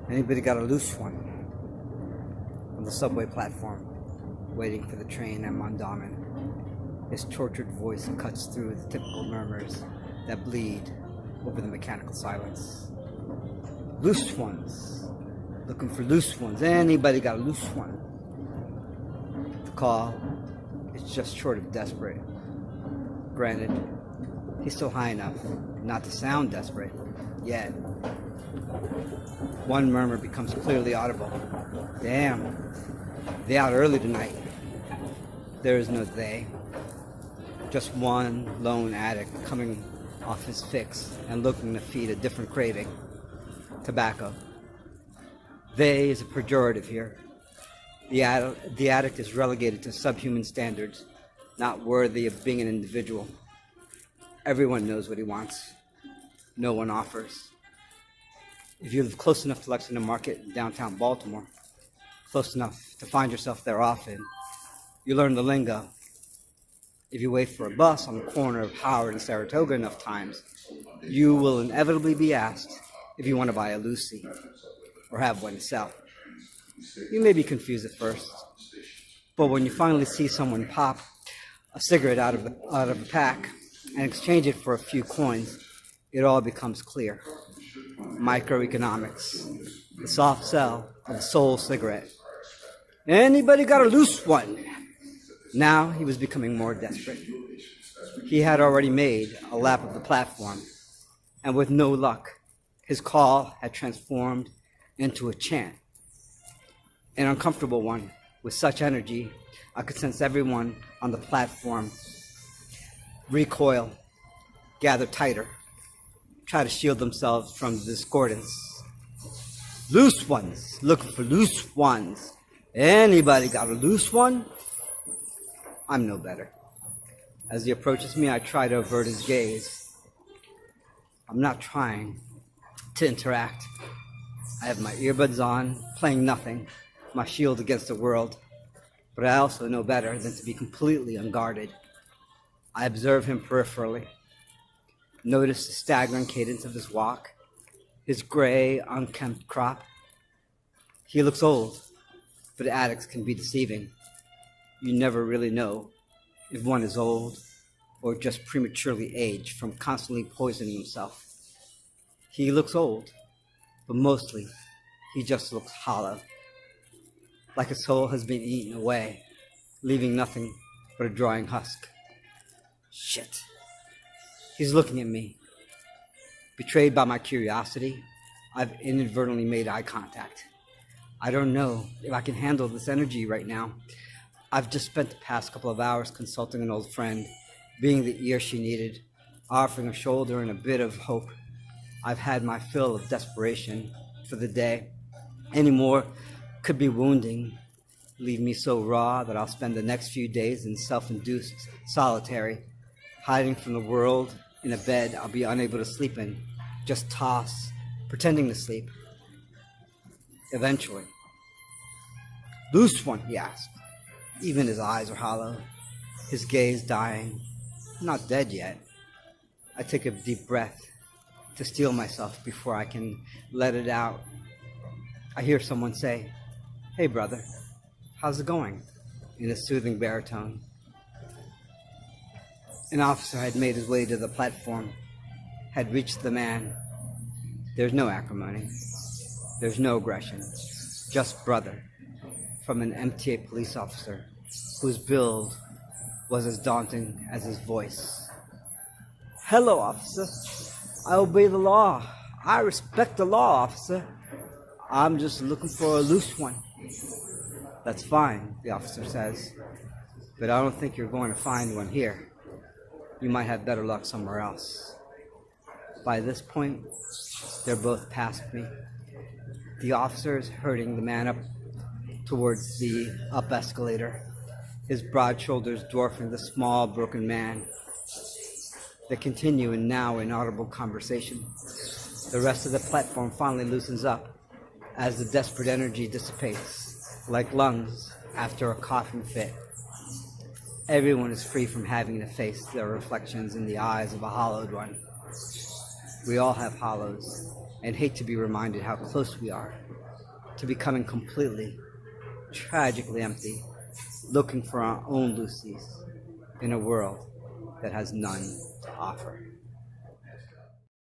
Anybody got a loose one? On the subway platform, waiting for the train at Mondawmin. His tortured voice cuts through the typical murmurs that bleed over the mechanical silence. Loose ones. Looking for loose ones. Anybody got a loose one? The call is just short of desperate. Granted, he's still high enough not to sound desperate yet. One murmur becomes clearly audible. Damn, they out early tonight. There is no they. Just one lone addict coming off his fix and looking to feed a different craving. Tobacco. They is a pejorative here. The addict is relegated to subhuman standards, not worthy of being an individual. Everyone knows what he wants. No one offers. If you live close enough to Lexington Market in downtown Baltimore, close enough to find yourself there often, you learn the lingo. If you wait for a bus on the corner of Howard and Saratoga enough times, you will inevitably be asked if you want to buy a Lucy or have one to sell. You may be confused at first, but when you finally see someone pop a cigarette out of a pack and exchange it for a few coins, it all becomes clear. Microeconomics, the soft sell of the soul cigarette. Anybody got a loose one? Now he was becoming more desperate. He had already made a lap of the platform, and with no luck, his call had transformed into a chant. An uncomfortable one. With such energy, I could sense everyone on the platform recoil, gather tighter, try to shield themselves from the discordance. Loose ones, looking for loose ones. Anybody got a loose one? I'm no better. As he approaches me, I try to avert his gaze. I'm not trying to interact. I have my earbuds on, playing nothing, my shield against the world. But I also know better than to be completely unguarded. I observe him peripherally. Notice the staggering cadence of his walk, his gray, unkempt crop. He looks old, but addicts can be deceiving. You never really know if one is old or just prematurely aged from constantly poisoning himself. He looks old, but mostly he just looks hollow, like his soul has been eaten away, leaving nothing but a drying husk. Shit. He's looking at me. Betrayed by my curiosity, I've inadvertently made eye contact. I don't know if I can handle this energy right now. I've just spent the past couple of hours consulting an old friend, being the ear she needed, offering a shoulder and a bit of hope. I've had my fill of desperation for the day. Any more could be wounding, leave me so raw that I'll spend the next few days in self-induced solitary, hiding from the world in a bed I'll be unable to sleep in, just toss, pretending to sleep. Eventually. Loose one, he asked. Even his eyes are hollow, his gaze dying. Not dead yet. I take a deep breath to steel myself before I can let it out. I hear someone say, "Hey brother, how's it going?" in a soothing baritone. An officer had made his way to the platform, had reached the man. There's no acrimony. There's no aggression. Just brother, from an MTA police officer whose build was as daunting as his voice. "Hello, officer. I obey the law. I respect the law, officer. I'm just looking for a loose one." "That's fine," the officer says, "but I don't think you're going to find one here. You might have better luck somewhere else." By this point, they're both past me. The officer is herding the man up towards the up escalator, his broad shoulders dwarfing the small, broken man. They continue in now inaudible conversation. The rest of the platform finally loosens up as the desperate energy dissipates, like lungs after a coughing fit. Everyone is free from having to face their reflections in the eyes of a hollowed one. We all have hollows, and hate to be reminded how close we are to becoming completely, tragically empty, looking for our own Lucy's in a world that has none to offer.